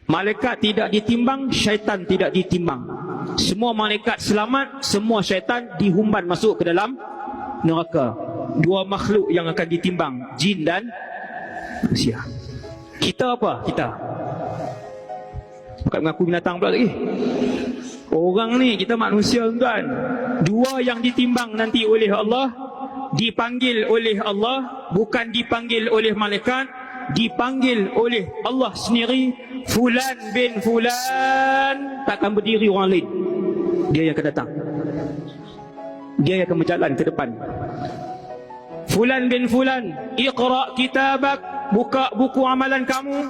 Malaikat tidak ditimbang, syaitan tidak ditimbang. Semua malaikat selamat, semua syaitan dihumban masuk ke dalam neraka. Dua makhluk yang akan ditimbang, jin dan manusia. Kita apa? Kita bukan mengaku binatang pula lagi. Orang ni, kita manusia tuan. Dua yang ditimbang nanti oleh Allah, dipanggil oleh Allah, bukan dipanggil oleh malaikat, dipanggil oleh Allah sendiri. Fulan bin Fulan, takkan berdiri orang lain, dia yang akan datang, dia yang akan berjalan ke depan. Fulan bin Fulan, iqra kitabak, buka buku amalan kamu.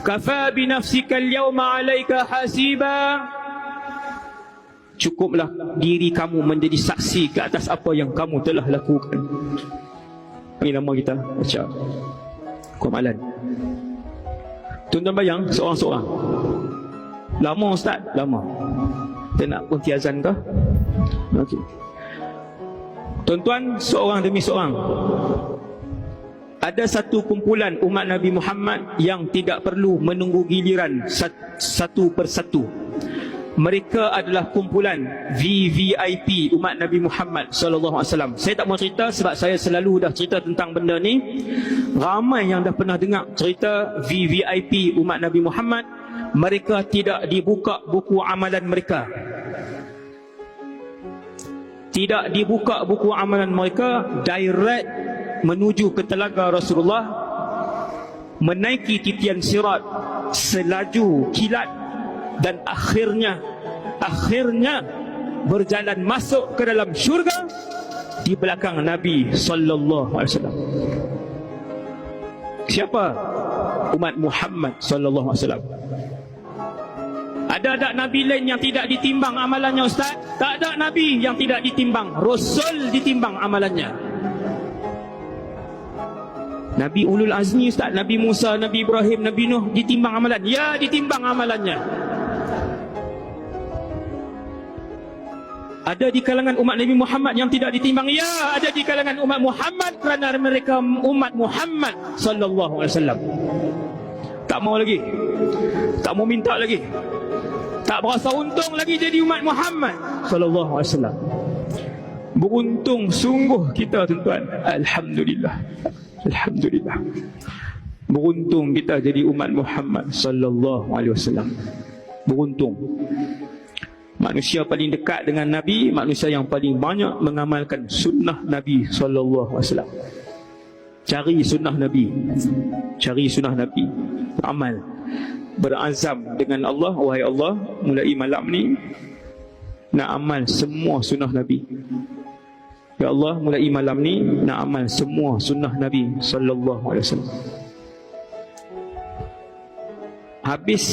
Kafa bi nafsika al-yawma 'alaika hasiba, cukuplah diri kamu menjadi saksi ke atas apa yang kamu telah lakukan. Ini nama kita baca amalan. Tuan-tuan bayang seorang-seorang. Lama Ustaz? Lama. Kita nak berhenti azan ke? Okey. Tuan-tuan, seorang demi seorang, ada satu kumpulan umat Nabi Muhammad yang tidak perlu menunggu giliran satu persatu. Mereka adalah kumpulan VVIP umat Nabi Muhammad sallallahu alaihi wasallam. Saya tak mau cerita sebab saya selalu dah cerita tentang benda ni. Ramai yang dah pernah dengar cerita VVIP umat Nabi Muhammad. Mereka tidak dibuka buku amalan mereka. Tidak dibuka buku amalan mereka, direct menuju ke telaga Rasulullah, menaiki titian sirat selaju kilat, dan akhirnya berjalan masuk ke dalam syurga di belakang Nabi sallallahu alaihi wasallam. Siapa? Umat Muhammad sallallahu alaihi wasallam. Ada tak nabi lain yang tidak ditimbang amalannya Ustaz? Tak ada nabi yang tidak ditimbang. Rasul ditimbang amalannya. Nabi Ulul Azmi Ustaz, Nabi Musa, Nabi Ibrahim, Nabi Nuh ditimbang amalan. Ya, ditimbang amalannya. Ada di kalangan umat Nabi Muhammad yang tidak ditimbang? Ya, ada di kalangan umat Muhammad kerana mereka umat Muhammad sallallahu alaihi wasallam. Tak mau lagi, tak mau minta lagi, tak berasa untung lagi jadi umat Muhammad sallallahu alaihi wasallam. Beruntung sungguh kita tuan-tuan. Alhamdulillah. Alhamdulillah. Beruntung kita jadi umat Muhammad sallallahu alaihi wasallam. Beruntung. Manusia paling dekat dengan Nabi, manusia yang paling banyak mengamalkan sunnah Nabi sallallahu alaihi wasallam. Cari sunnah Nabi. Cari sunnah Nabi. Amal. Berazam dengan Allah, wahai Allah, mulai malam ni nak amal semua sunnah Nabi. Ya Allah, mulai malam ni nak amal semua sunnah Nabi sallallahu alaihi wasallam. Habis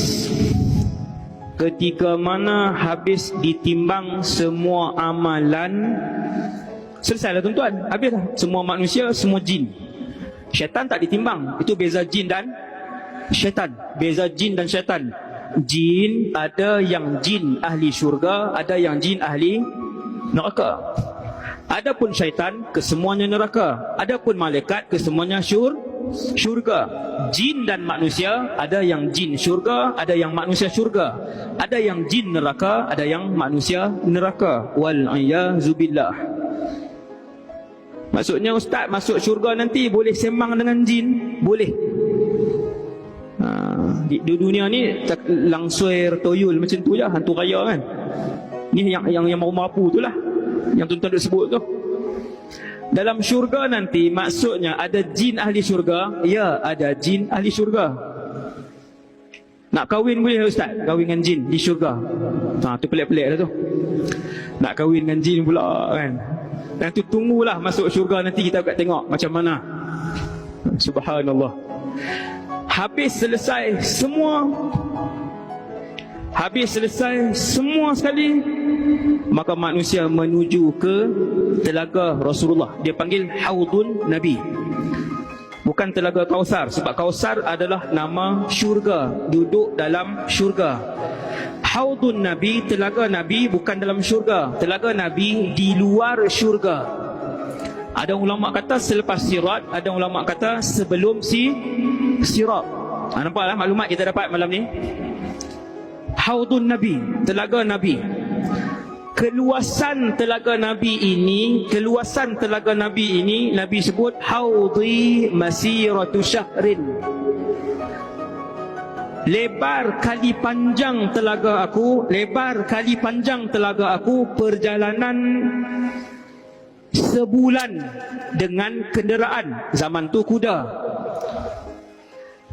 ketika mana habis ditimbang semua amalan, selesailah tuan-tuan, habislah. Semua manusia, semua jin. Syaitan tak ditimbang. Itu beza jin dan syaitan. Beza jin dan syaitan. Jin, ada yang jin ahli syurga, ada yang jin ahli neraka. Adapun syaitan, kesemuanya neraka. Adapun malaikat, kesemuanya syurga. Jin dan manusia, ada yang jin syurga, ada yang manusia syurga. Ada yang jin neraka, ada yang manusia neraka. Wal-'iyazubillah. Maksudnya Ustaz masuk syurga nanti boleh sembang dengan jin? Boleh. Di dunia ni langsuir toyul macam tu je, hantu raya kan. Ni yang maru-maru tu lah, yang tuan-tuan duk sebut tu. Dalam syurga nanti maksudnya ada jin ahli syurga. Ya, ada jin ahli syurga. Nak kahwin boleh Ustaz? Kahwin dengan jin di syurga. Tu pelik-pelik dah tu. Nak kahwin dengan jin pula kan. Nanti tunggulah masuk syurga, nanti kita akan tengok macam mana. Subhanallah. Habis selesai semua sekali, maka manusia menuju ke telaga Rasulullah. Dia panggil Haudun Nabi, bukan telaga Kausar, sebab Kausar adalah nama syurga, duduk dalam syurga. Haudun Nabi, telaga Nabi bukan dalam syurga. Telaga Nabi di luar syurga. Ada ulama kata selepas sirat, ada ulama kata sebelum sirat. Nampaklah maklumat kita dapat malam ni. Haudun Nabi, telaga Nabi. Keluasan telaga Nabi ini Nabi sebut haudhi masiratu syahrin. Lebar kali panjang telaga aku perjalanan sebulan dengan kenderaan. Zaman tu kuda.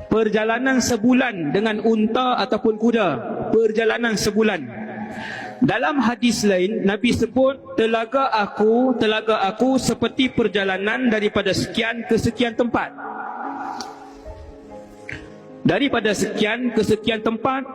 Perjalanan sebulan dengan unta ataupun kuda. Perjalanan sebulan. Dalam hadis lain Nabi sebut telaga aku seperti perjalanan daripada sekian ke sekian tempat. Daripada sekian ke sekian tempat